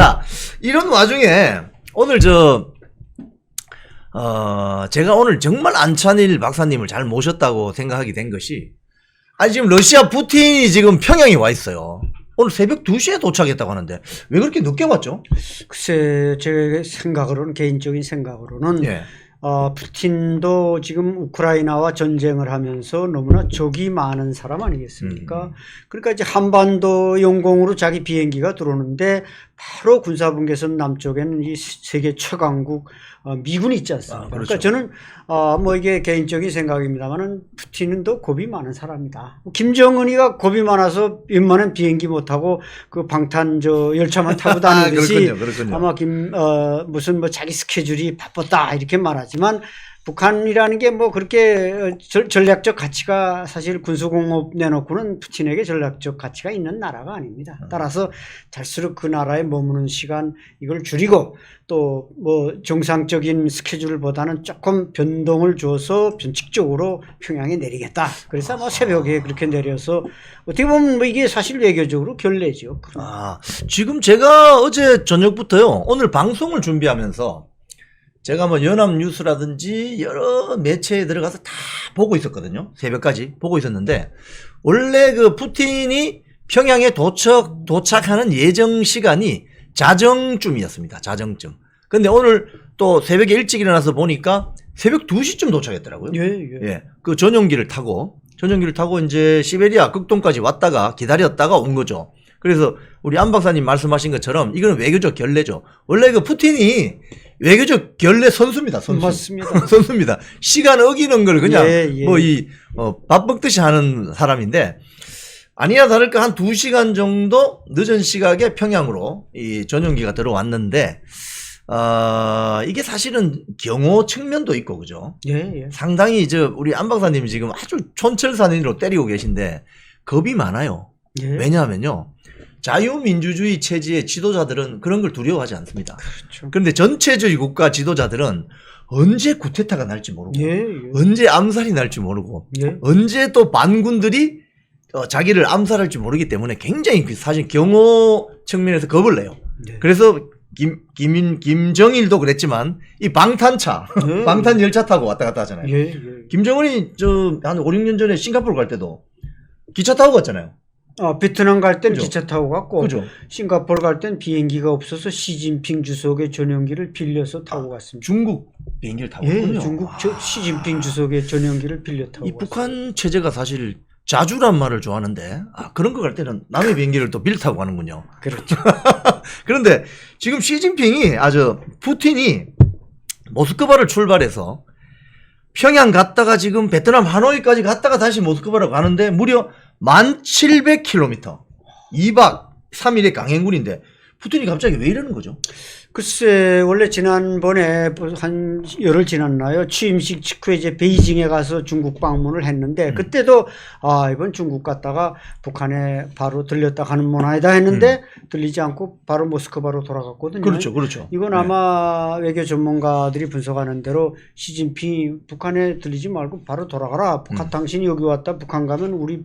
자, 이런 와중에 오늘 제가 오늘 정말 안찬일 박사님을 잘 모셨다고 생각하게 된 것이, 아니 지금 러시아 푸틴이 지금 평양에 와 있어요. 오늘 새벽 2시에 도착했다고 하는데 왜 그렇게 늦게 왔죠? 글쎄, 제 생각으로는, 개인적인 생각으로는 예. 푸틴도 지금 우크라이나와 전쟁을 하면서 너무나 적이 많은 사람 아니겠습니까? 그러니까 이제 한반도 영공으로 자기 비행기가 들어오는데 바로 군사분계선 남쪽에는 이 세계 최강국 미군이 있지 않습니까? 그렇죠. 그러니까 저는 뭐 이게 개인적인 생각입니다만은 푸틴은 더 겁이 많은 사람이다. 김정은이가 겁이 많아서 웬만한 비행기 못 타고 그 방탄 열차만 타고 다니듯이 그렇군요. 아마 무슨 뭐 자기 스케줄이 바빴다 이렇게 말하지만, 북한이라는 게 뭐 그렇게 전략적 가치가, 사실 군수공업 내놓고는 푸틴에게 전략적 가치가 있는 나라가 아닙니다. 따라서 잘수록 그 나라에 머무는 시간 이걸 줄이고, 또 뭐 정상적인 스케줄보다는 조금 변동을 줘서 변칙적으로 평양에 내리겠다. 그래서 뭐 새벽에 그렇게 내려서 어떻게 보면 뭐 이게 사실 외교적으로 결례죠. 지금 제가 어제 저녁부터요, 오늘 방송을 준비하면서 제가 뭐 연합뉴스라든지 여러 매체에 들어가서 다 보고 있었거든요. 새벽까지 보고 있었는데, 원래 그 푸틴이 평양에 도착하는 예정 시간이 자정쯤이었습니다. 자정쯤. 근데 오늘 또 새벽에 일찍 일어나서 보니까 새벽 2시쯤 도착했더라고요. 예. 그 전용기를 타고 이제 시베리아 극동까지 왔다가 기다렸다가 온 거죠. 그래서 우리 안 박사님 말씀하신 것처럼 이거는 외교적 결례죠. 원래 그 푸틴이 외교적 결례 선수입니다. 선수. 맞습니다. 선수입니다. 시간 어기는 걸 그냥 밥 먹듯이 하는 사람인데, 아니나 다를까 한 2시간 정도 늦은 시각에 평양으로 이 전용기가 들어왔는데, 이게 사실은 경호 측면도 있고, 그죠? 예. 상당히 우리 안 박사님이 지금 아주 촌철살인으로 때리고 계신데 겁이 많아요. 예. 왜냐하면요, 자유민주주의 체제의 지도자들은 그런 걸 두려워하지 않습니다. 그렇죠. 그런데 전체주의 국가 지도자들은 언제 쿠데타가 날지 모르고, 언제 암살이 날지 모르고, 언제 또 반군들이 자기를 암살할지 모르기 때문에 굉장히 사실 경호 측면에서 겁을 내요. 그래서 김정일도 그랬지만 이 방탄차, 방탄 열차 타고 왔다 갔다 하잖아요. 김정은이 한 5, 6년 전에 싱가포르 갈 때도 기차 타고 갔잖아요. 베트남 갈 땐 그죠? 기차 타고 갔고, 그죠? 싱가포르 갈 땐 비행기가 없어서 시진핑 주석의 전용기를 빌려서 타고 갔습니다. 중국 비행기를 타고 예, 갔군요. 중국 시진핑 주석의 전용기를 빌려 타고 이 갔습니다. 북한 체제가 사실 자주란 말을 좋아하는데, 그런 거 갈 때는 남의 비행기를 또 빌려 타고 가는군요. 그렇죠. 그런데 지금 시진핑이 푸틴이 모스크바를 출발해서 평양 갔다가 지금 베트남 하노이까지 갔다가 다시 모스크바로 가는데 무려 1700km, 2박 3일의 강행군인데 푸틴이 갑자기 왜 이러는 거죠? 글쎄, 원래 지난번에 한 열흘 지났나요? 취임식 직후에 이제 베이징에 가서 중국 방문을 했는데, 그때도 이번 중국 갔다가 북한에 바로 들렸다 가는 모양이다 했는데 들리지 않고 바로 모스크바로 돌아갔거든요. 그렇죠. 이건 아마 외교 전문가들이 분석하는 대로 시진핑이 북한에 들리지 말고 바로 돌아가라. 당신이 여기 왔다 북한 가면 우리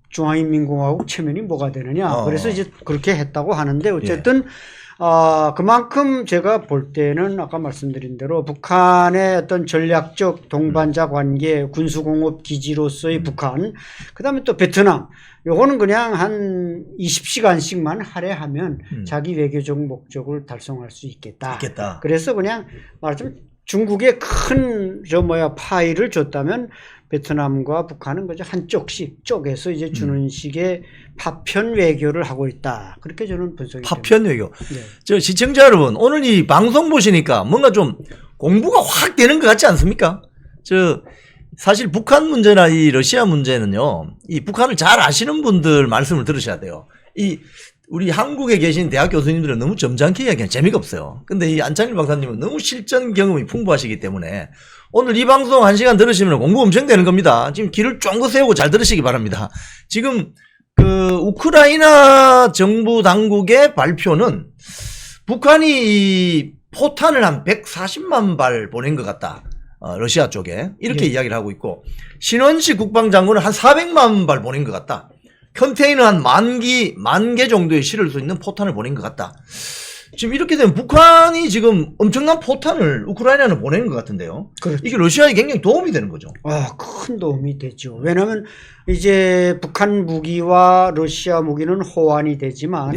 중화인민공화국 체면이 뭐가 되느냐. 그래서 이제 그렇게 했다고 하는데, 어쨌든 그만큼 제가 볼 때는 아까 말씀드린 대로 북한의 어떤 전략적 동반자 관계, 군수공업 기지로서의 북한, 그 다음에 또 베트남, 요거는 그냥 한 20시간씩만 할애하면 자기 외교적 목적을 달성할 수 있겠다. 그래서 그냥 말하자면 중국에 큰 파이를 줬다면 베트남과 북한은 그저 한쪽씩 쪼개서 이제 주는 식의 파편 외교를 하고 있다. 그렇게 저는 분석이 됩니다. 파편 외교. 시청자 여러분, 오늘 이 방송 보시니까 뭔가 좀 공부가 확 되는 것 같지 않습니까? 사실 북한 문제나 이 러시아 문제는요, 이 북한을 잘 아시는 분들 말씀을 들으셔야 돼요. 우리 한국에 계신 대학 교수님들은 너무 점잖게 이야기하면 재미가 없어요. 근데 이 안찬일 박사님은 너무 실전 경험이 풍부하시기 때문에 오늘 이 방송 1시간 들으시면 공부 엄청 되는 겁니다. 지금 귀를 쫑긋 세우고 잘 들으시기 바랍니다. 지금 우크라이나 정부 당국의 발표는 북한이 이 포탄을 한 140만 발 보낸 것 같다. 러시아 쪽에 이렇게 이야기를 하고 있고, 신원식 국방장관은 한 400만 발 보낸 것 같다. 컨테이너 한 10,000개 정도에 실을 수 있는 포탄을 보낸 것 같다. 지금 이렇게 되면 북한이 지금 엄청난 포탄을 우크라이나에 보내는 것 같은데요. 그렇죠. 이게 러시아에 굉장히 도움이 되는 거죠. 큰 도움이 되죠. 왜냐하면 이제 북한 무기와 러시아 무기는 호환이 되지만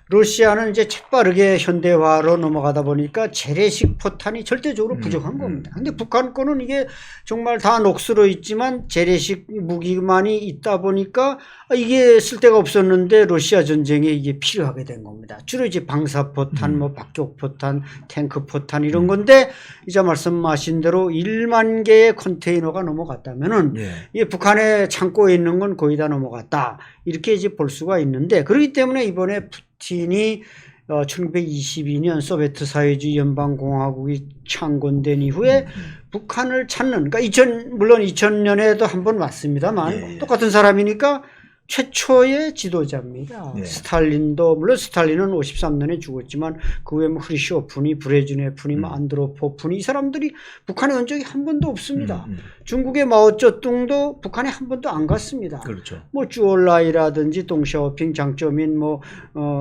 러시아는 이제 재빠르게 현대화로 넘어가다 보니까 재래식 포탄이 절대적으로 부족한 겁니다. 근데 북한 거는 이게 정말 다 녹슬어 있지만 재래식 무기만이 있다 보니까 이게 쓸데가 없었는데 러시아 전쟁에 이게 필요하게 된 겁니다. 주로 이제 방사포탄, 뭐 박격포탄, 탱크포탄 이런 건데 이제 말씀하신 대로 1만 개의 컨테이너가 넘어갔다면은 이게 북한의 창고에 있는 건 거의 다 넘어갔다. 이렇게 이제 볼 수가 있는데 그렇기 때문에 이번에 푸틴이 1922년 소비에트 사회주의 연방공화국이 창건된 이후에 북한을 찾는, 그러니까 물론 2000년에도 한번 왔습니다만 똑같은 사람이니까 최초의 지도자입니다. 스탈린도, 물론 스탈린은 53년에 죽었지만 그 외에 뭐 흐리쇼프니, 브레즈네프니, 안드로포프니 이 사람들이 북한에 온 적이 한 번도 없습니다. 중국의 마오쩌둥도 북한에 한 번도 안 갔습니다. 그렇죠. 뭐 쭈얼라이라든지 동샤오핑, 장쩌민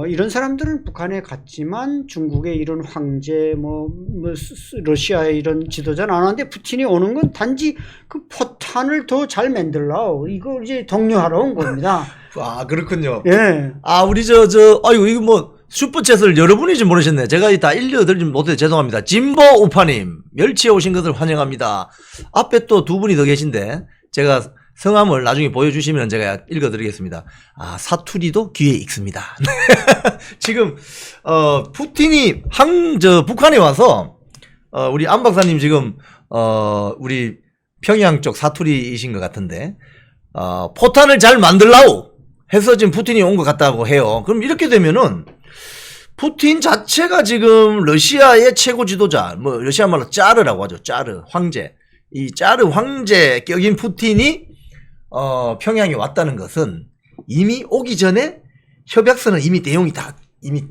이런 사람들은 북한에 갔지만 중국의 이런 황제 러시아의 이런 지도자는 안 왔는데 푸틴이 오는 건 단지 그 포탄을 더 잘 만들라고 이거 이제 독려하러 온 겁니다. 아, 그렇군요. 예. 아, 우리 아이고, 이거 뭐, 슈퍼챗을 여러분이 좀 모르셨네. 제가 다 읽어드리지 못해 죄송합니다. 진보 우파님, 멸치에 오신 것을 환영합니다. 앞에 또 두 분이 더 계신데, 제가 성함을 나중에 보여주시면 제가 읽어드리겠습니다. 아, 사투리도 귀에 익습니다. 지금, 푸틴이 북한에 와서, 우리 안 박사님 지금, 우리 평양 쪽 사투리이신 것 같은데, 포탄을 잘 만들라고 해서 지금 푸틴이 온 것 같다고 해요. 그럼 이렇게 되면은 푸틴 자체가 지금 러시아의 최고 지도자, 뭐 러시아 말로 짜르라고 하죠. 짜르 황제. 이 짜르 황제 격인 푸틴이 평양에 왔다는 것은 이미 오기 전에 협약서는 이미 내용이 다 이미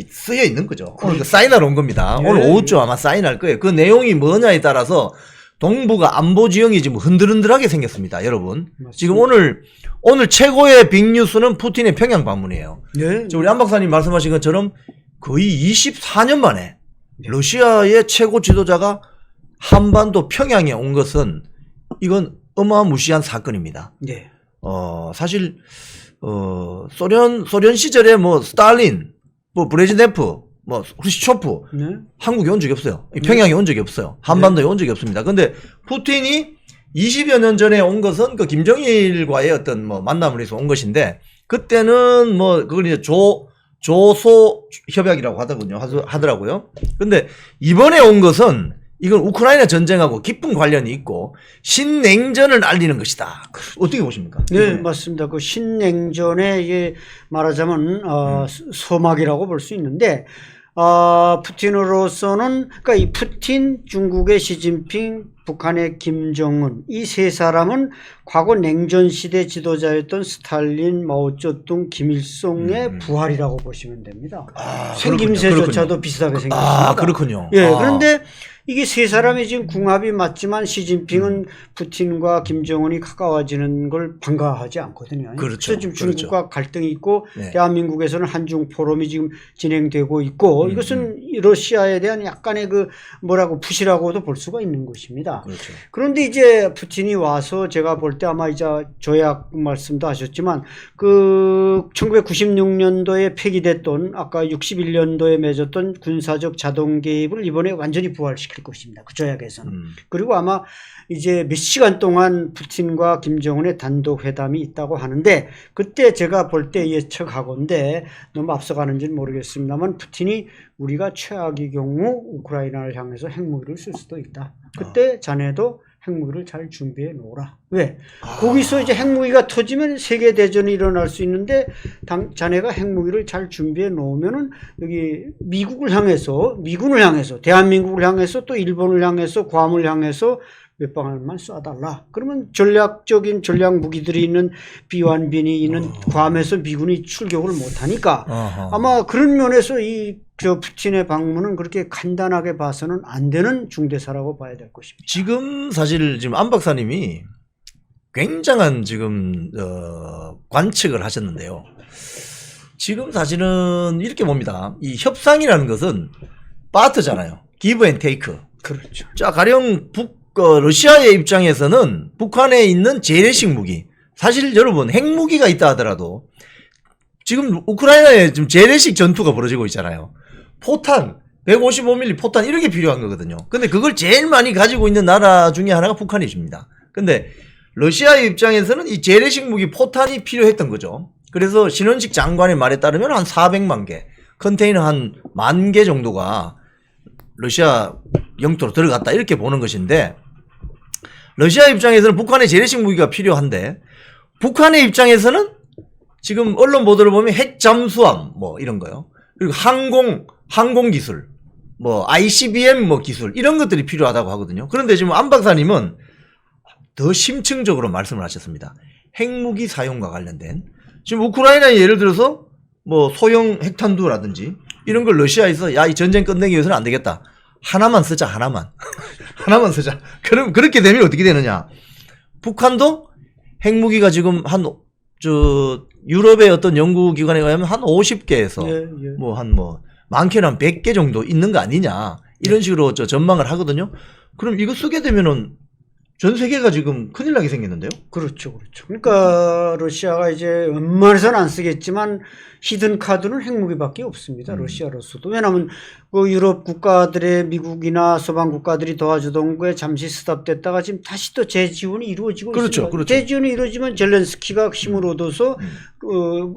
쓰여 있는 거죠. 오늘 사인하러 온 겁니다. 오늘 오후쯤 아마 사인할 거예요. 그 내용이 뭐냐에 따라서 동북아 안보 지형이 지금 흔들흔들하게 생겼습니다, 여러분. 맞습니다. 지금 오늘 최고의 빅뉴스는 푸틴의 평양 방문이에요. 우리 안 박사님 말씀하신 것처럼 거의 24년 만에 러시아의 최고 지도자가 한반도 평양에 온 것은 이건 어마무시한 사건입니다. 사실 소련 시절에 뭐 스탈린, 뭐 브레즈네프, 뭐 후르시초프 한국에 온 적이 없어요. 평양에 온 적이 없어요. 한반도에 온 적이 없습니다. 근데 푸틴이 20여 년 전에 온 것은 그 김정일과의 어떤 뭐 만남을 해서 온 것인데 그때는 뭐 그걸 이제 조소 협약이라고 하더라고요. 근데 이번에 온 것은 이건 우크라이나 전쟁하고 깊은 관련이 있고 신냉전을 알리는 것이다. 어떻게 보십니까? 네, 맞습니다. 그 신냉전의 이게 말하자면 서막이라고 볼 수 있는데 푸틴으로서는 그러니까 이 푸틴, 중국의 시진핑, 북한의 김정은 이 세 사람은 과거 냉전 시대 지도자였던 스탈린, 마오쩌둥, 김일성의 부활이라고 보시면 됩니다. 생김새조차도 비슷하게 생겼습니다. 그렇군요. 그런데 이게 세 사람이 지금 궁합이 맞지만 시진핑은 푸틴과 김정은이 가까워지는 걸 반가워하지 않거든요. 그래서 지금 중국과 갈등이 있고 대한민국에서는 한중 포럼이 지금 진행되고 있고 이것은 러시아에 대한 약간의 그 푸시라고도 볼 수가 있는 것입니다. 그런데 이제 푸틴이 와서 제가 볼 때 아마 이제 조약 말씀도 하셨지만 그 1996년도에 폐기됐던 아까 61년도에 맺었던 군사적 자동 개입을 이번에 완전히 부활시킬 것입니다. 그 조약에서는. 그리고 아마 이제 몇 시간 동안 푸틴과 김정은의 단독 회담이 있다고 하는데 그때 제가 볼 때 예측하건데 너무 앞서가는지는 모르겠습니다만 푸틴이 우리가 최악의 경우 우크라이나를 향해서 핵무기를 쓸 수도 있다. 그때 자네도 핵무기를 잘 준비해 놓으라. 왜? 거기서 이제 핵무기가 터지면 세계대전이 일어날 수 있는데 자네가 핵무기를 잘 준비해 놓으면은 여기 미국을 향해서, 미군을 향해서, 대한민국을 향해서 또 일본을 향해서, 괌을 향해서 몇 방울만 쏴달라. 그러면 전략적인 전략 무기들이 있는 B1B이 있는 괌에서 미군이 출격을 못하니까 아마 그런 면에서 푸틴의 방문은 그렇게 간단하게 봐서는 안 되는 중대사라고 봐야 될 것입니다. 지금 사실 지금 안 박사님이 굉장한 지금 관측을 하셨는데요. 지금 사실은 이렇게 봅니다. 이 협상이라는 것은 파트잖아요. 기브 앤 테이크. 그렇죠. 자, 가령 러시아의 입장에서는 북한에 있는 재래식 무기, 사실 여러분 핵무기가 있다 하더라도 지금 우크라이나에 지금 재래식 전투가 벌어지고 있잖아요. 포탄 155mm 포탄 이런 게 필요한 거거든요. 근데 그걸 제일 많이 가지고 있는 나라 중에 하나가 북한이십니다. 근데 러시아의 입장에서는 이 재래식 무기 포탄이 필요했던 거죠. 그래서 신원식 장관의 말에 따르면 한 400만 개, 컨테이너 한 10,000개 정도가 러시아 영토로 들어갔다 이렇게 보는 것인데, 러시아 입장에서는 북한의 재래식 무기가 필요한데 북한의 입장에서는 지금 언론 보도를 보면 핵 잠수함 뭐 이런 거요. 그리고 항공 기술, 뭐 ICBM 뭐 기술 이런 것들이 필요하다고 하거든요. 그런데 지금 안 박사님은 더 심층적으로 말씀을 하셨습니다. 핵무기 사용과 관련된, 지금 우크라이나에 예를 들어서 뭐 소형 핵탄두라든지 이런 걸 러시아에서 야, 이 전쟁 끝내기 위해서는 안 되겠다. 하나만 쓰자, 하나만. 하나만 쓰자. 그럼 그렇게 되면 어떻게 되느냐? 북한도 핵무기가 지금 유럽의 어떤 연구기관에 의하면 한 50개에서 많게는 한 100개 정도 있는 거 아니냐. 이런 식으로 전망을 하거든요. 그럼 이거 쓰게 되면은 전 세계가 지금 큰일 나게 생겼는데요? 그렇죠, 그렇죠. 그러니까 러시아가 이제 웬만해서는 안 쓰겠지만 히든 카드는 핵무기밖에 없습니다. 러시아로서도. 왜냐하면 그 유럽 국가들의 미국이나 서방 국가들이 도와주던 거에 잠시 스탑됐다가 지금 다시 또 재지원이 이루어지고 있습니다. 그렇죠. 재지원이 이루어지면 젤렌스키가 힘을 얻어서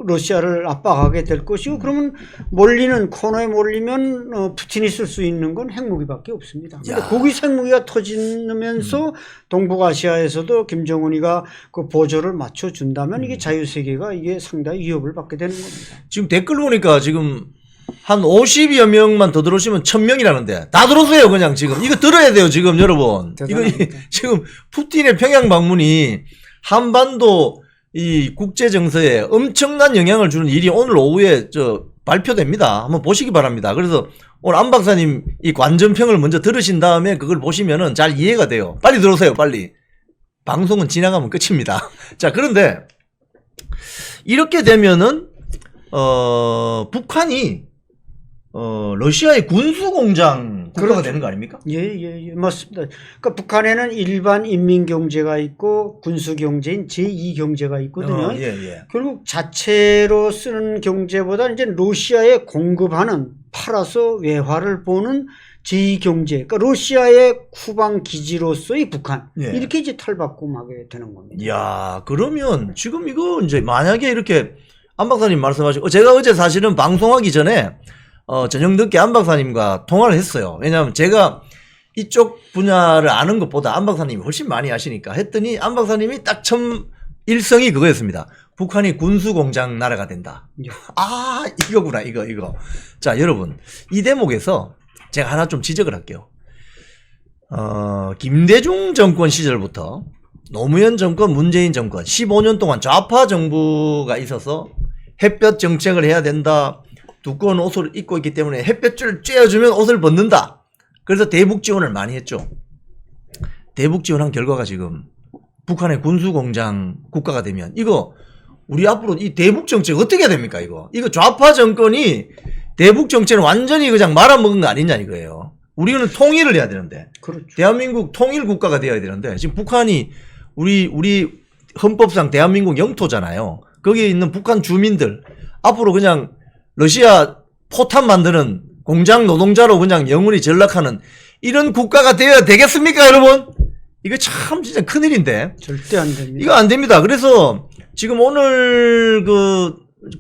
러시아를 압박하게 될 것이고, 그러면 코너에 몰리면 푸틴이 쓸 수 있는 건 핵무기밖에 없습니다. 근데 거기서 핵무기가 터지면서 동북아시아에서도 김정은이가 그 보조를 맞춰준다면 이게 자유세계가 이게 상당히 위협을 받게 되는 겁니다. 지금 댓글 보니까 지금 한 50여 명만 더 들어오시면 1,000명이라는데 다 들어오세요. 그냥 지금 이거 들어야 돼요. 지금 여러분 이거 지금 푸틴의 평양 방문이 한반도 이 국제 정세에 엄청난 영향을 주는 일이 오늘 오후에 발표됩니다. 한번 보시기 바랍니다. 그래서 오늘 안 박사님 이 관전평을 먼저 들으신 다음에 그걸 보시면은 잘 이해가 돼요. 빨리 들어오세요. 빨리. 방송은 지나가면 끝입니다. 자, 그런데 이렇게 되면은 북한이 러시아의 군수공장 국가가 그렇죠. 되는 거 아닙니까? 예, 맞습니다. 그러니까 북한에는 일반 인민경제가 있고 군수경제인 제2경제가 있거든요. 결국 자체로 쓰는 경제보다 이제 러시아에 공급하는, 팔아서 외화를 보는 제2경제, 그러니까 러시아의 후방 기지로서의 북한, 이렇게 이제 탈바꿈 하게 되는 겁니다. 이야, 그러면 지금 이거 이제 만약에 이렇게 안 박사님 말씀하시고, 제가 어제 사실은 방송하기 전에 저녁 늦게 안 박사님과 통화를 했어요. 왜냐하면 제가 이쪽 분야를 아는 것보다 안 박사님이 훨씬 많이 아시니까 했더니 안 박사님이 딱 처음 일성이 그거였습니다. 북한이 군수공장 나라가 된다. 아, 이거구나, 이거. 자, 여러분, 이 대목에서 제가 하나 좀 지적을 할게요. 김대중 정권 시절부터 노무현 정권, 문재인 정권 15년 동안 좌파 정부가 있어서 햇볕 정책을 해야 된다. 두꺼운 옷을 입고 있기 때문에 햇볕을 쬐어주면 옷을 벗는다. 그래서 대북 지원을 많이 했죠. 대북 지원한 결과가 지금 북한의 군수공장 국가가 되면 이거 우리 앞으로 이 대북 정책 어떻게 해야 됩니까? 이거 좌파 정권이 대북 정책을 완전히 그냥 말아먹은 거 아니냐 이거예요. 우리는 통일을 해야 되는데, 그렇죠. 대한민국 통일 국가가 되어야 되는데 지금 북한이 우리 헌법상 대한민국 영토잖아요. 거기에 있는 북한 주민들 앞으로 그냥 러시아 포탄 만드는 공장 노동자로 그냥 영원히 전락하는 이런 국가가 되어야 되겠습니까, 여러분? 이거 참 진짜 큰일인데. 절대 안 됩니다. 이거 안 됩니다. 그래서 지금 오늘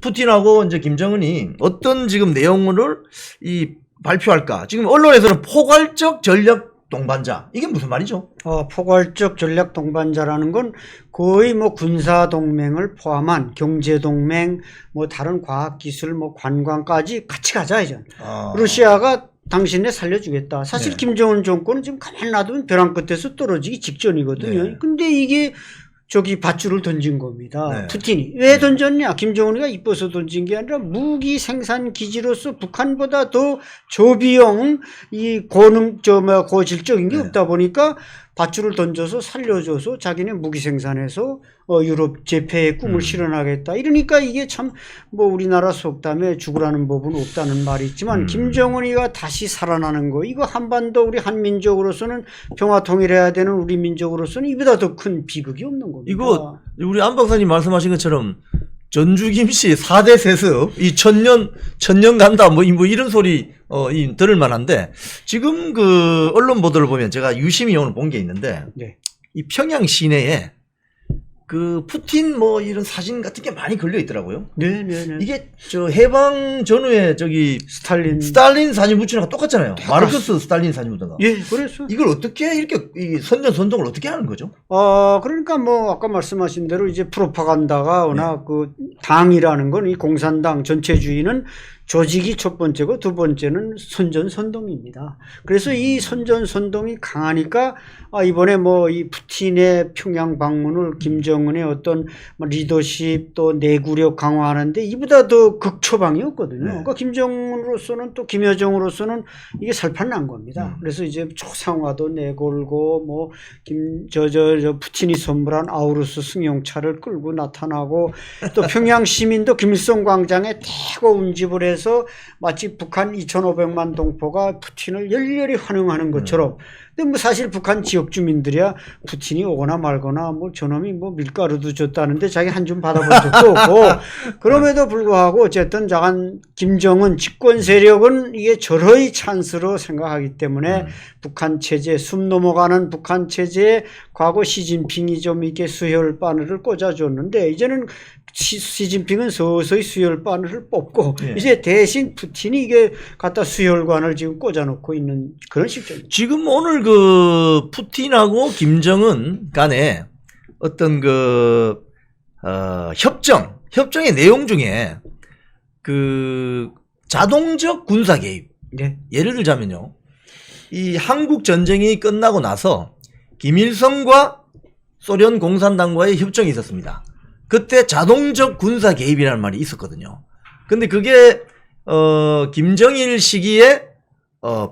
푸틴하고 이제 김정은이 어떤 지금 내용을 발표할까? 지금 언론에서는 포괄적 전략 동반자. 이게 무슨 말이죠? 포괄적 전략 동반자라는 건 거의 군사 동맹을 포함한 경제 동맹, 다른 과학 기술, 관광까지 같이 가자 이제. 러시아가 당신네 살려주겠다. 사실 김정은 정권은 지금 가만 놔두면 벼랑 끝에서 떨어지기 직전이거든요. 근데 이게 밧줄을 던진 겁니다. 푸틴이. 왜 던졌냐? 김정은이가 이뻐서 던진 게 아니라 무기 생산 기지로서 북한보다 더 저비용, 고질적인 게 없다 보니까 밧줄을 던져서 살려줘서 자기네 무기 생산해서 유럽 제패의 꿈을 실현하겠다. 이러니까 이게 참 뭐 우리나라 속담에 죽으라는 법은 없다는 말이 있지만 김정은이가 다시 살아나는 거 이거 한반도 우리 한민족으로서는 평화 통일해야 되는 우리 민족으로서는 이보다 더 큰 비극이 없는 겁니다. 이거 우리 안 박사님 말씀하신 것처럼 전주김씨 4대 세습 이 천년 간다 뭐 이런 소리 들을 만한데 지금 그 언론 보도를 보면 제가 유심히 오늘 본 게 있는데 네. 이 평양 시내에 그 푸틴 뭐 이런 사진 같은 게 많이 걸려 있더라고요. 네. 이게 저 해방 전후에 저기 스탈린 사진 붙이는 거 똑같잖아요. 마르크스 스탈린 사진 붙은 거. 예, 그래서 이걸 어떻게 이렇게 이 선전선동을 어떻게 하는 거죠? 그러니까 뭐 아까 말씀하신 대로 이제 프로파간다가 워낙 그 당이라는 건 이 공산당 전체주의는 조직이 첫 번째고 두 번째는 선전선동입니다. 그래서 이 선전선동이 강하니까 이번에 뭐 이 푸틴의 평양 방문을 김정은의 어떤 리더십 또 내구력 강화하는데 이보다 더 극처방이었거든요. 그러니까 김정은으로서는 또 김여정으로서는 이게 살판난 겁니다. 그래서 이제 초상화도 내걸고 뭐 푸틴이 선물한 아우루스 승용차를 끌고 나타나고 또 평양 시민도 김일성 광장에 대거 운집을 해서 마치 북한 2,500만 동포가 푸틴을 열렬히 환영하는 것처럼. 근데 뭐 사실 북한 지역 주민들이야 푸틴이 오거나 말거나 뭐 저놈이 뭐 밀가루도 줬다는데 자기 한 줌 받아본 적도 없고 그럼에도 불구하고 어쨌든 자간 김정은 집권 세력은 이게 절호의 찬스로 생각하기 때문에 북한 체제 숨 넘어가는 북한 체제에 과거 시진핑이 좀 이렇게 수혈 바늘을 꽂아줬는데 이제는 시진핑은 서서히 수혈 바늘을 뽑고 이제 대신 푸틴이 이게 갖다 수혈관을 지금 꽂아놓고 있는 그런 실정입니다. 지금 오늘 그 푸틴하고 김정은 간에 어떤 그 협정의 내용 중에 그 자동적 군사 개입. 네. 예를 들자면요. 이 한국 전쟁이 끝나고 나서 김일성과 소련 공산당과의 협정이 있었습니다. 그때 자동적 군사 개입이라는 말이 있었거든요. 근데 그게 김정일 시기에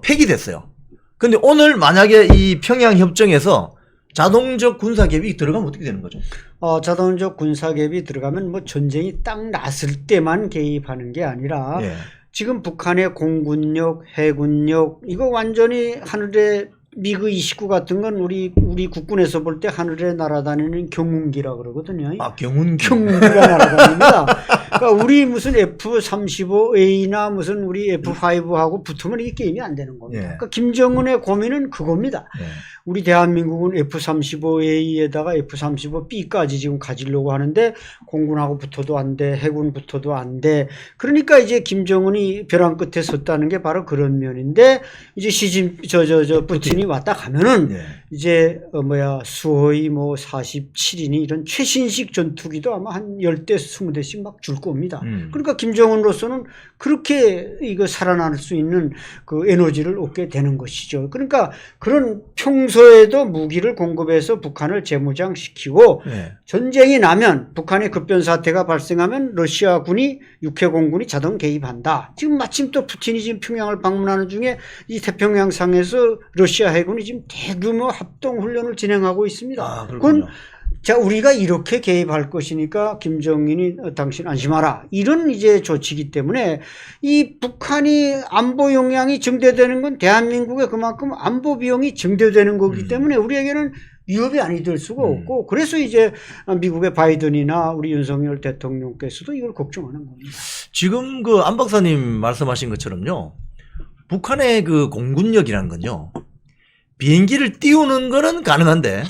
폐기됐어요. 근데 오늘 만약에 이 평양 협정에서 자동적 군사 개입이 들어가면 어떻게 되는 거죠? 자동적 군사 개입이 들어가면 뭐 전쟁이 딱 났을 때만 개입하는 게 아니라 지금 북한의 공군력, 해군력 이거 완전히 하늘에 미그 29 같은 건 우리 국군에서 볼 때 하늘에 날아다니는 경운기라 그러거든요. 경운기가 날아다닙니다. 그러니까 우리 무슨 F-35A나 무슨 우리 F-5하고 붙으면 이게 게임이 안 되는 겁니다. 그러니까 김정은의 고민은 그겁니다. 우리 대한민국은 F-35A에다가 F-35B까지 지금 가지려고 하는데 공군하고 붙어도 안 돼, 해군 붙어도 안 돼. 그러니까 이제 김정은이 벼랑 끝에 섰다는 게 바로 그런 면인데 이제 푸틴이 왔다 가면은 이제 수호의 뭐 47이니 이런 최신식 전투기도 아마 한 10대 20대씩 막 줄 겁니다. 그러니까 김정은으로서는 그렇게 이거 살아날 수 있는 그 에너지를 얻게 되는 것이죠. 그러니까 그런 평소에도 무기를 공급해서 북한을 재무장시키고 전쟁이 나면 북한의 급변 사태가 발생하면 러시아군이 육해공군이 자동 개입한다. 지금 마침 또 푸틴이 지금 평양을 방문하는 중에 이 태평양상에서 러시아 해군이 지금 대규모 합동훈련을 진행하고 있습니다. 그건 자, 우리가 이렇게 개입할 것이니까 김정인이 당신 안심하라. 이런 이제 조치이기 때문에 이 북한이 안보 역량이 증대되는 건 대한민국에 그만큼 안보 비용이 증대되는 거기 때문에 우리에게는 위협이 아니 될 수가 없고 그래서 이제 미국의 바이든이나 우리 윤석열 대통령께서도 이걸 걱정하는 겁니다. 지금 그 안 박사님 말씀하신 것처럼요. 북한의 그 공군력이라는 건요. 비행기를 띄우는 거는 가능한데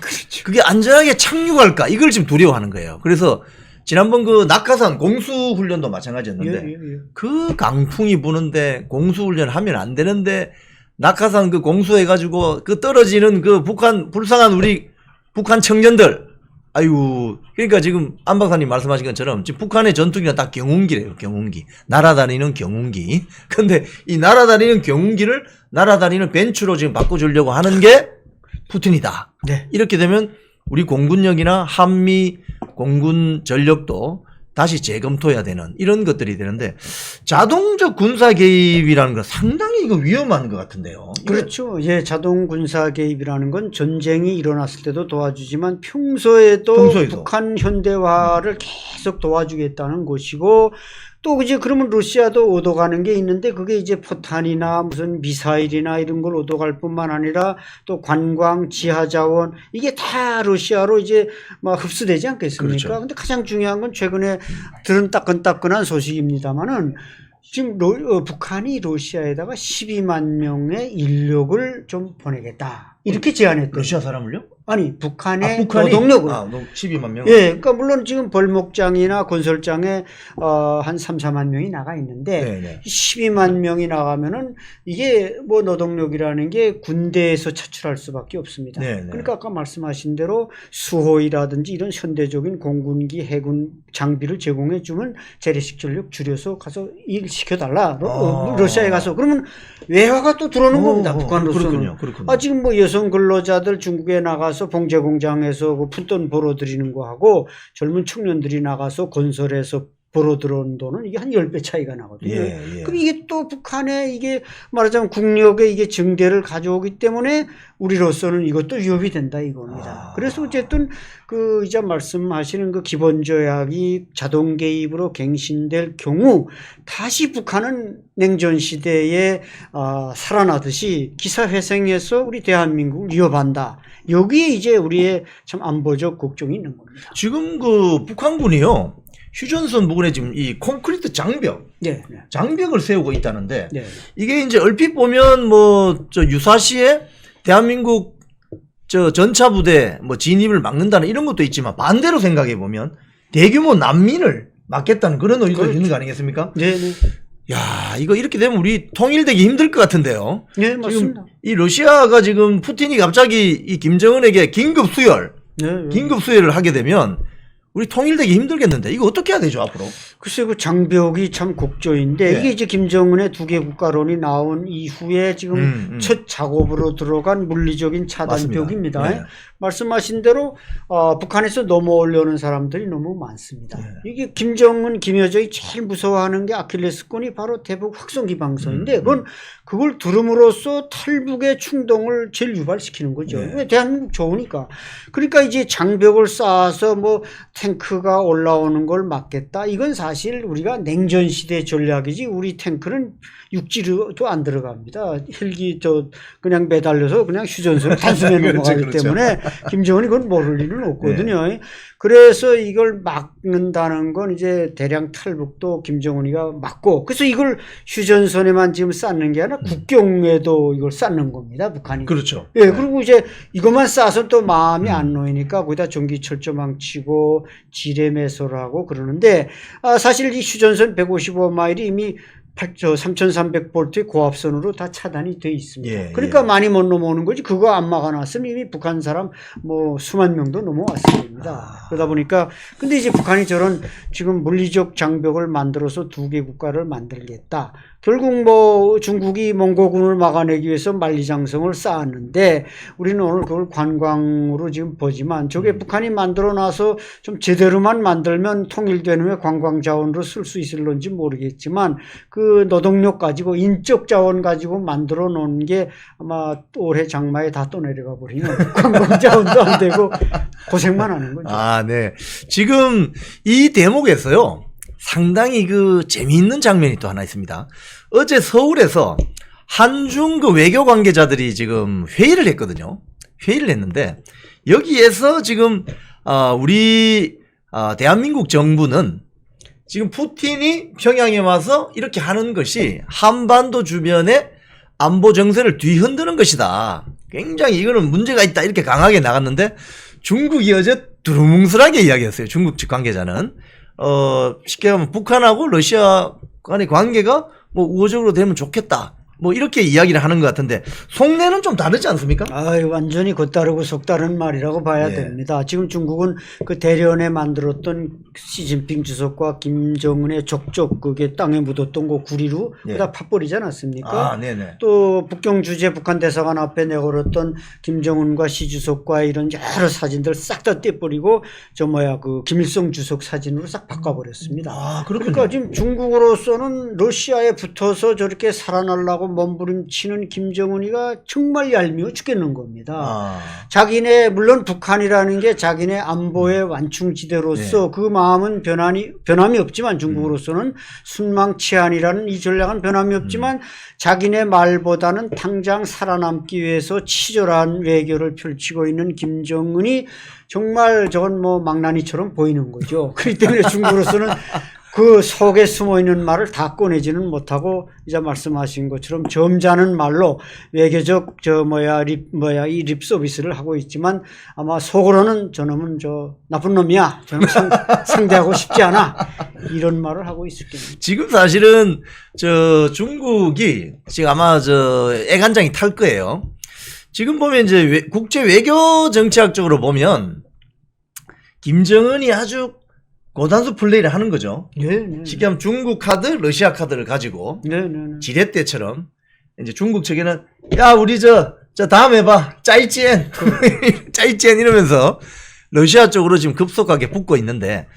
그게 안전하게 착륙할까 이걸 지금 두려워하는 거예요. 그래서 지난번 그 낙하산 공수훈련도 마찬가지였는데 그 강풍이 부는데 공수훈련 하면 안 되는데 낙하산 그 공수해가지고 그 떨어지는 그 불쌍한 우리 북한 청년들 아이고 그러니까 지금 안 박사님 말씀하신 것처럼 지금 북한의 전투기가 딱 경운기래요. 경운기 날아다니는 경운기. 근데 이 날아다니는 경운기를 날아다니는 벤츠로 지금 바꿔주려고 하는 게 푸틴이다. 이렇게 되면 우리 공군력이나 한미 공군 전력도 다시 재검토해야 되는 이런 것들이 되는데 자동적 군사 개입이라는 건 상당히 이거 위험한 것 같은데요. 그렇죠. 예, 자동 군사 개입이라는 건 전쟁이 일어났을 때도 도와주지만 평소에도 북한 현대화를 계속 도와주겠다는 것이고 또 이제 그러면 러시아도 얻어가는 게 있는데 그게 이제 포탄이나 무슨 미사일이나 이런 걸 얻어갈 뿐만 아니라 또 관광, 지하자원 이게 다 러시아로 이제 막 흡수되지 않겠습니까? 그렇죠. 근데 가장 중요한 건 최근에 들은 따끈따끈한 소식입니다만은 지금 북한이 러시아에다가 12만 명의 인력을 좀 보내겠다. 이렇게 제안했대요. 러시아 사람을요? 아니, 북한의 북한이? 노동력을. 12만 명? 예, 그러니까 물론 지금 벌목장이나 건설장에 한 3, 4만 명이 나가 있는데 네네. 12만 명이 나가면은 이게 뭐 노동력이라는 게 군대에서 차출할 수밖에 없습니다. 네네. 그러니까 아까 말씀하신 대로 수호이라든지 이런 현대적인 공군기, 해군 장비를 제공해 주면 재래식 전력 줄여서 가서 일 시켜달라. 러시아에 가서 그러면 외화가 또 들어오는 겁니다. 북한으로서는. 그렇군요. 지금 뭐 여성 근로자들 중국에 나가서 봉제 공장에서 그 푼돈 벌어들이는 거 하고 젊은 청년들이 나가서 건설에서 벌어들어온 돈은 이게 한 10배 차이가 나거든요. 예. 그럼 이게 또 북한의 이게 말하자면 국력의 이게 증대를 가져오기 때문에 우리로서는 이것도 위협이 된다 이겁니다. 그래서 어쨌든 그 이제 말씀하시는 그 기본조약이 자동 개입으로 갱신될 경우 다시 북한은 냉전 시대에 살아나듯이 기사회생해서 우리 대한민국을 위협한다. 여기에 이제 우리의 참 안보적 걱정이 있는 겁니다. 지금 그 북한군이요. 휴전선 부근에 지금 이 콘크리트 장벽, 네. 장벽을 세우고 있다는데 네. 이게 이제 얼핏 보면 뭐 저 유사시에 대한민국 저 전차 부대 뭐 진입을 막는다는 이런 것도 있지만 반대로 생각해 보면 대규모 난민을 막겠다는 그런 의도가 그렇죠. 있는 거 아니겠습니까? 네. 야, 이거 이렇게 되면 우리 통일되기 힘들 것 같은데요. 네, 맞습니다. 이 러시아가 지금 푸틴이 갑자기 이 김정은에게 긴급 수혈을 하게 되면 우리 통일되기 힘들겠는데 이거 어떻게 해야 되죠 앞으로? 글쎄 그 장벽이 참 곡조인데 네. 이게 이제 김정은의 두개 국가론이 나온 이후에 지금 첫 작업으로 들어간 물리적인 차단벽입니다. 네. 말씀하신 대로 북한에서 넘어오려는 사람들이 너무 많습니다. 네. 이게 김정은, 김여정이 제일 무서워하는 게 아킬레스건이 바로 대북 확성기 방송인데 그걸 들음으로써 탈북의 충동을 제일 유발시키는 거죠. 네. 대한민국 좋으니까. 그러니까 이제 장벽을 쌓아서 뭐 탱크가 올라오는 걸 막겠다. 이건 사실 우리가 냉전 시대 전략이지 우리 탱크는 육지로도 안 들어갑니다. 헬기 그냥 매달려서 그냥 휴전선을 단숨에 넘어가기 그렇죠. 때문에 김정은이 그건 모를 리는 없거든요. 네. 그래서 이걸 막는다는 건 이제 대량 탈북도 김정은이가 막고 그래서 이걸 휴전선에만 지금 쌓는 게 아니라 국경에도 이걸 쌓는 겁니다. 북한이. 그렇죠. 예, 그리고 이제 이것만 쌓아서 또 마음이 안 놓이니까 거기다 전기철조망 치고 지뢰 매설을 하고 그러는데 사실 이 휴전선 155마일이 이미 3300볼트의 고압선으로 다 차단이 돼 있습니다. 예, 그러니까 예. 많이 못 넘어오는 거지. 그거 안 막아놨으면 이미 북한 사람 뭐 수만 명도 넘어왔을 겁니다. 그러다 보니까 근데 이제 북한이 저런 지금 물리적 장벽을 만들어서 두 개 국가를 만들겠다. 결국 뭐 중국이 몽고군을 막아내기 위해서 만리장성을 쌓았는데 우리는 오늘 그걸 관광으로 지금 보지만 저게 북한이 만들어 놔서 좀 제대로만 만들면 통일된 후에 관광 자원으로 쓸 수 있을런지 모르겠지만 그 노동력 가지고 인적 자원 가지고 만들어 놓은 게 아마 올해 장마에 다 떠내려가 버리면 관광 자원도 안 되고 고생만 하는 거죠. 네. 지금 이 대목에서요. 상당히 그 재미있는 장면이 또 하나 있습니다. 어제 서울에서 한중 그 외교 관계자들이 지금 회의를 했거든요. 회의를 했는데 여기에서 지금 우리 대한민국 정부는 지금 푸틴이 평양에 와서 이렇게 하는 것이 한반도 주변의 안보 정세를 뒤흔드는 것이다. 굉장히 이거는 문제가 있다 이렇게 강하게 나갔는데 중국이 어제 두루뭉술하게 이야기했어요. 중국 측 관계자는. 쉽게 하면 북한하고 러시아 간의 관계가 뭐 우호적으로 되면 좋겠다. 뭐 이렇게 이야기를 하는 것 같은데 속내는 좀 다르지 않습니까? 완전히 겉다르고 속다른 말이라고 봐야 예. 됩니다. 지금 중국은 그 대련에 만들었던 시진핑 주석과 김정은의 족족 그게 땅에 묻었던 그 구리로 예. 다 파버리지 않았습니까? 네네. 또 북경 주재 북한 대사관 앞에 내걸었던 김정은과 시 주석과 이런 여러 사진들 싹 다 떼버리고 그 김일성 주석 사진으로 싹 바꿔버렸습니다. 그렇군요. 그러니까 지금 중국으로서는 러시아에 붙어서 저렇게 살아나려고 몸부림치는 김정은이가 정말 얄미워 죽겠는 겁니다. 자기네 물론 북한이라는 게 자기네 안보의 완충지대로서 그 마음은 변함이 없지만 중국으로서는 순망치안이라는 이 전략은 변함이 없지만 자기네 말보다는 당장 살아남기 위해서 치졸한 외교를 펼치고 있는 김정은이 정말 저건 뭐 망나니처럼 보이는 거죠. 그렇기 때문에 중국으로서는 그 속에 숨어 있는 말을 다 꺼내지는 못하고 이제 말씀하신 것처럼 점잖은 말로 외교적 이 립 서비스를 하고 있지만 아마 속으로는 저놈은 나쁜 놈이야. 저놈 상대하고 싶지 않아. 이런 말을 하고 있을 겁니다. 지금 사실은 중국이 지금 아마 애간장이 탈 거예요. 지금 보면 이제 국제 외교 정치학적으로 보면 김정은이 아주 고단수 플레이를 하는 거죠. 네. 쉽게 하면 중국 카드, 러시아 카드를 가지고 네. 지렛대처럼 이제 중국 측에는 야 우리 저 다음 해봐 짜이찌엔 짜이찌엔 이러면서 러시아 쪽으로 지금 급속하게 붙고 있는데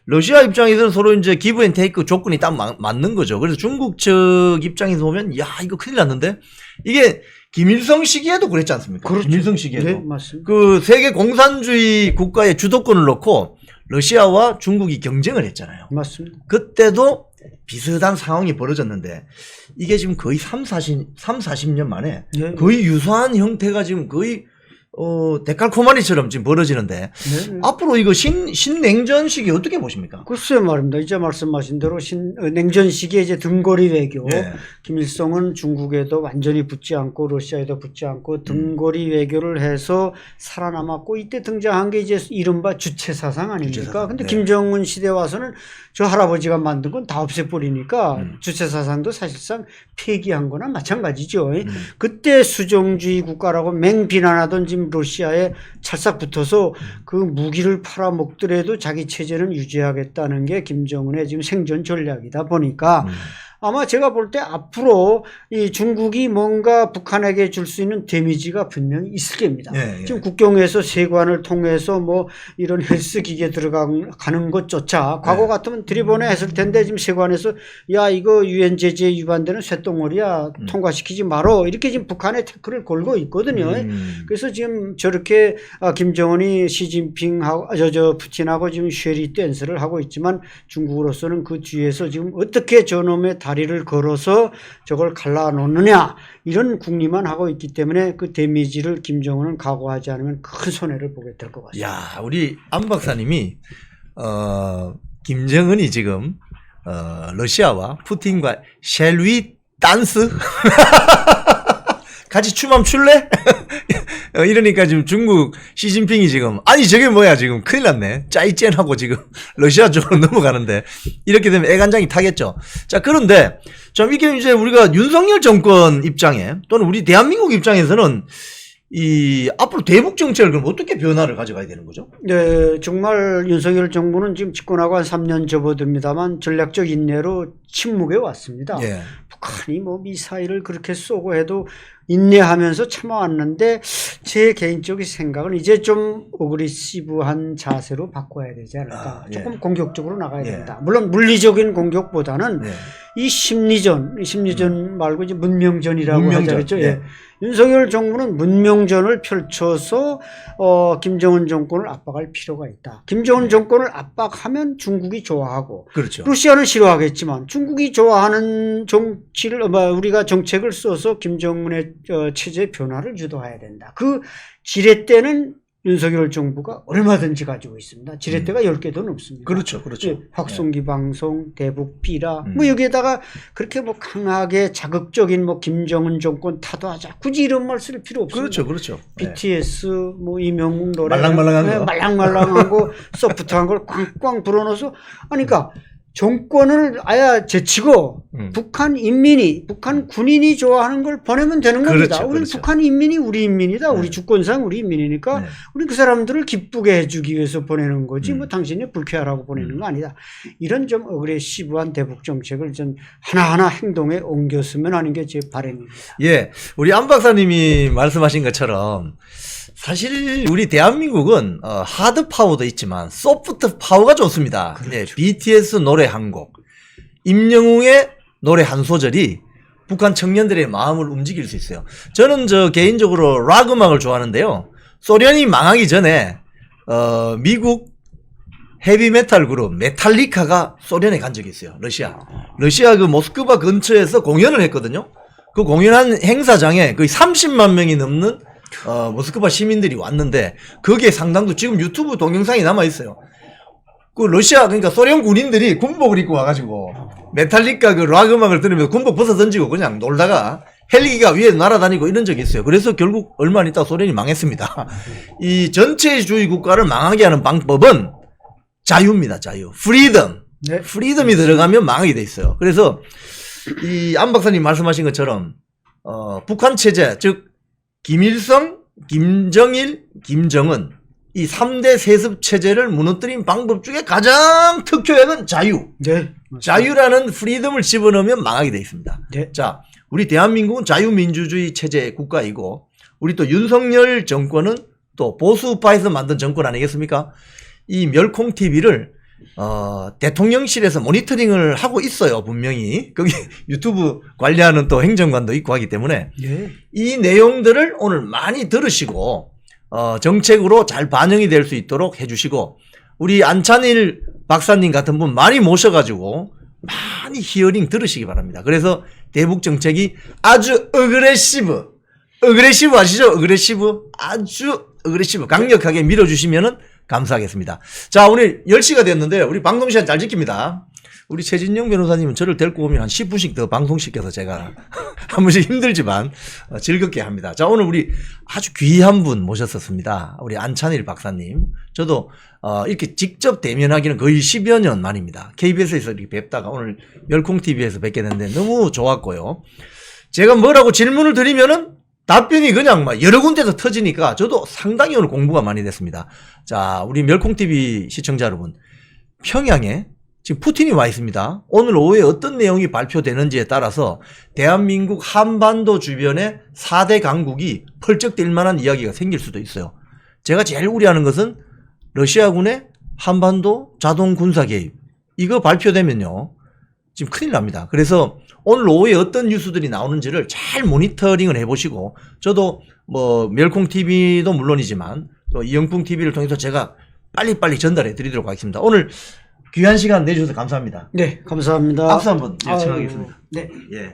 러시아 입장에서는 서로 이제 기브 앤 테이크 조건이 딱 맞는 거죠. 그래서 중국 측 입장에서 보면 야 이거 큰일 났는데 이게 김일성 시기에도 그랬지 않습니까? 그렇죠. 김일성 시기에도 네, 맞습니다. 그 세계 공산주의 국가의 주도권을 놓고 러시아와 중국이 경쟁을 했잖아요. 맞습니다. 그때도 비슷한 상황이 벌어졌는데 이게 지금 거의 40년 만에 네. 거의 유사한 형태가 지금 거의 데칼코마니처럼 지금 벌어지는데 네. 앞으로 이거 신냉전 시기 어떻게 보십니까? 글쎄 말입니다. 이제 말씀하신 대로 냉전 시기에 이제 등거리 외교. 예. 김일성은 중국에도 완전히 붙지 않고 러시아에도 붙지 않고 등거리 외교를 해서 살아남았고 이때 등장한 게 이제 이른바 주체사상 아닙니까? 주체사상. 근데 네. 김정은 시대 와서는 저 할아버지가 만든 건 다 없애버리니까 주체사상도 사실상 폐기한 거나 마찬가지죠. 그때 수정주의 국가라고 맹비난하던 지금 러시아에 찰싹 붙어서 그 무기를 팔아먹더라도 자기 체제는 유지하겠다는 게 김정은의 지금 생존 전략이다 보니까 아마 제가 볼 때 앞으로 이 중국이 뭔가 북한에게 줄 수 있는 데미지가 분명히 있을 겁니다. 예. 지금 국경에서 세관을 통해서 뭐 이런 헬스 기계 들어가는 것조차 과거 같으면 들이보내 했을 텐데 지금 세관에서 야 이거 유엔 제재에 위반되는 쇳덩어리야 통과시키지 말어 이렇게 지금 북한에 태클을 걸고 있거든요. 그래서 지금 저렇게 김정은이 시진핑하고 푸틴하고 지금 쉐리 댄스를 하고 있지만 중국으로서는 그 뒤에서 지금 어떻게 저놈의 다리를 걸어서 저걸 갈라놓느냐 이런 궁리만 하고 있기 때문에 그 데미지를 김정은은 각오하지 않으면 큰 손해를 보게 될 것 같습니다. 야 우리 안 박사님이 김정은이 지금 러시아와 푸틴과 쉘위 댄스 같이 춤 한번 출래? 이러니까 지금 중국 시진핑이 지금 아니 저게 뭐야 지금 큰일 났네 짜이젠하고 지금 러시아 쪽으로 넘어가는데 이렇게 되면 애간장이 타겠죠. 자 그런데 좀 이게 이제 우리가 윤석열 정권 입장에 또는 우리 대한민국 입장에서는 이 앞으로 대북 정책을 그럼 어떻게 변화를 가져가야 되는 거죠? 네, 정말 윤석열 정부는 지금 집권하고 한 3년 접어듭니다만 전략적 인내로 침묵해 왔습니다. 예. 북한이 뭐 미사일을 그렇게 쏘고 해도 인내하면서 참아왔는데 제 개인적인 생각은 이제 좀 어그리시브한 자세로 바꿔야 되지 않을까. 예. 조금 공격적으로 나가야 예. 된다. 물론 물리적인 공격보다는 예. 이 심리전 말고 이제 문명전이라고 문명전. 하죠. 예. 윤석열 정부는 문명전을 펼쳐서 김정은 정권을 압박할 필요가 있다. 김정은 정권을 압박하면 중국이 좋아하고 그렇죠. 러시아는 싫어하겠지만 중국이 좋아하는 정치를 우리가 정책을 써서 김정은의 체제 변화를 주도해야 된다. 그 지렛대는 윤석열 정부가 얼마든지 가지고 있습니다. 지렛대가 10개도 넘습니다. 그렇죠. 그렇죠. 예, 확성기 방송, 대북 비라, 뭐 여기에다가 그렇게 뭐 강하게 자극적인 뭐 김정은 정권 타도하자. 굳이 이런 말 쓸 필요 없습니다. 그렇죠. 그렇죠. BTS, 뭐 이명웅 노래. 말랑말랑한 거. 말랑말랑하고 소프트한 걸 꽝꽝 불어넣어서. 아니, 그러니까 정권을 아예 제치고 북한 인민이 북한 군인이 좋아하는 걸 보내면 되는 겁니다. 그렇죠, 우리 그렇죠. 북한 인민이 우리 인민이다. 네. 우리 주권상 우리 인민이니까 네. 우리 그 사람들을 기쁘게 해주기 위해서 보내는 거지. 음. 뭐 당신이 불쾌하라고 보내는 거 아니다. 이런 좀 어그레시브한 대북 정책을 좀 하나하나 행동에 옮겼으면 하는 게 제 바람입니다. 예, 우리 안 박사님이 말씀하신 것처럼 사실 우리 대한민국은 하드 파워도 있지만 소프트 파워가 좋습니다. 그렇죠. 네, BTS 노래 한 곡, 임영웅의 노래 한 소절이 북한 청년들의 마음을 움직일 수 있어요. 저는 개인적으로 락 음악을 좋아하는데요. 소련이 망하기 전에 미국 헤비메탈 그룹 메탈리카가 소련에 간 적이 있어요. 러시아 그 모스크바 근처에서 공연을 했거든요. 그 공연한 행사장에 거의 30만 명이 넘는 모스크바 시민들이 왔는데 거기에 상당도 지금 유튜브 동영상이 남아 있어요. 그 러시아 그러니까 소련 군인들이 군복을 입고 와가지고 메탈리카 그 락 음악을 들으면서 군복 벗어 던지고 그냥 놀다가 헬기가 위에 날아다니고 이런 적이 있어요. 그래서 결국 얼마 안 있다 소련이 망했습니다. 이 전체주의 국가를 망하게 하는 방법은 자유입니다. 자유. 프리덤. 네. 프리덤이 들어가면 망하게 돼 있어요. 그래서 이 안 박사님 말씀하신 것처럼 북한 체제 즉 김일성, 김정일, 김정은 이 3대 세습 체제를 무너뜨린 방법 중에 가장 특효약은 자유. 네. 자유라는 프리덤을 집어넣으면 망하게 돼 있습니다. 네. 자, 우리 대한민국은 자유민주주의 체제 국가이고 우리 또 윤석열 정권은 또 보수파에서 만든 정권 아니겠습니까? 이 멸콩 TV를 대통령실에서 모니터링을 하고 있어요. 분명히 거기 유튜브 관리하는 또 행정관도 있고 하기 때문에 네. 이 내용들을 오늘 많이 들으시고 정책으로 잘 반영이 될 수 있도록 해주시고 우리 안찬일 박사님 같은 분 많이 모셔가지고 많이 히어링 들으시기 바랍니다. 그래서 대북 정책이 아주 어그레시브 아시죠? 아주 어그레시브 강력하게 밀어주시면은 감사하겠습니다. 자, 오늘 10시가 됐는데 우리 방송 시간 잘 지킵니다. 우리 최진영 변호사님은 저를 데리고 오면 한 10분씩 더 방송시켜서 제가 한 번씩 힘들지만 즐겁게 합니다. 자, 오늘 우리 아주 귀한 분 모셨었습니다. 우리 안찬일 박사님. 저도 이렇게 직접 대면하기는 거의 10여 년 만입니다. KBS에서 이렇게 뵙다가 오늘 멸콩TV에서 뵙게 됐는데 너무 좋았고요. 제가 뭐라고 질문을 드리면은 답변이 그냥 막 여러 군데서 터지니까 저도 상당히 오늘 공부가 많이 됐습니다. 자, 우리 멸콩TV 시청자 여러분, 평양에 지금 푸틴이 와 있습니다. 오늘 오후에 어떤 내용이 발표되는지에 따라서 대한민국 한반도 주변에 4대 강국이 펄쩍 뛸 만한 이야기가 생길 수도 있어요. 제가 제일 우려하는 것은 러시아군의 한반도 자동 군사 개입. 이거 발표되면요, 지금 큰일 납니다. 그래서 오늘 오후에 어떤 뉴스들이 나오는지를 잘 모니터링을 해보시고, 저도 뭐 멸콩TV도 물론이지만 또 이영풍TV를 통해서 제가 빨리빨리 전달해 드리도록 하겠습니다. 오늘 귀한 시간 내주셔서 감사합니다. 네, 감사합니다. 박수 한번 청하겠습니다. 네. 예.